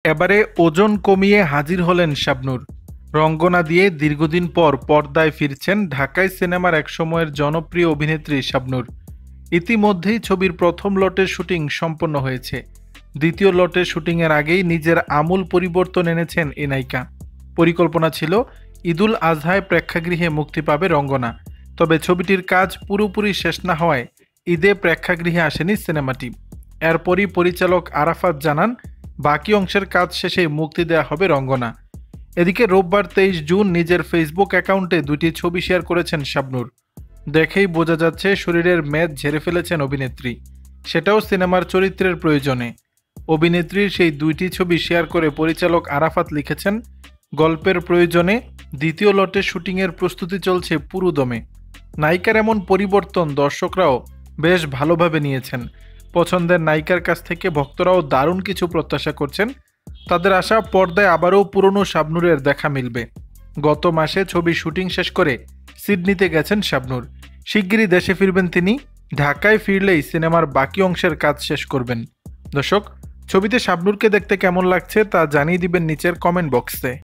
এবারে ওজন কমিয়ে হাজির হলেন শাবনূর। রঙ্গনা দিয়ে দীর্ঘদিন পর পর্দায় ফিরছেন ঢাকাই সিনেমার একসময়ের জনপ্রিয় অভিনেত্রী শাবনূর। ইতিমধ্যেই ছবির প্রথম লটের শুটিং সম্পন্ন হয়েছে। দ্বিতীয় লটের শুটিংয়ের আগেই নিজের আমূল পরিবর্তন এনেছেন এই নায়িকা। পরিকল্পনা ছিল ঈদুল আজহায় প্রেক্ষাগৃহে মুক্তি পাবে রঙ্গনা, তবে ছবিটির কাজ পুরোপুরি শেষ না হওয়ায় ঈদে প্রেক্ষাগৃহে আসেনি সিনেমাটি। এরপরই পরিচালক আরাফাত জানান, বাকি অংশের কাজ শেষে মুক্তি দেওয়া হবে রঙ্গনা। এদিকে রোববার 23 জুন নিজের ফেসবুক অ্যাকাউন্টে দুটি ছবি শেয়ার করেছেন শাবনূর। দেখেই বোঝা যাচ্ছে শরীরের মেদ ঝেড়ে ফেলেছেন অভিনেত্রী, সেটাও সিনেমার চরিত্রের প্রয়োজনে। অভিনেত্রীর সেই দুইটি ছবি শেয়ার করে পরিচালক আরাফাত লিখেছেন, গল্পের প্রয়োজনে দ্বিতীয় লটে শুটিংয়ের প্রস্তুতি চলছে পুরোদমে। নায়িকার এমন পরিবর্তন দর্শকরাও বেশ ভালোভাবে নিয়েছেন। পছন্দের নায়িকার কাছ থেকে ভক্তরাও দারুণ কিছু প্রত্যাশা করছেন। তাদের আশা, পর্দায় আবারও পুরনো শাবনূরের দেখা মিলবে। গত মাসে ছবি শুটিং শেষ করে সিডনিতে গেছেন শাবনূর। শিগগিরই দেশে ফিরবেন তিনি। ঢাকায় ফিরলেই সিনেমার বাকি অংশের কাজ শেষ করবেন। দর্শক, ছবিতে শাবনূরকে দেখতে কেমন লাগছে তা জানিয়ে দিবেন নিচের কমেন্ট বক্সে।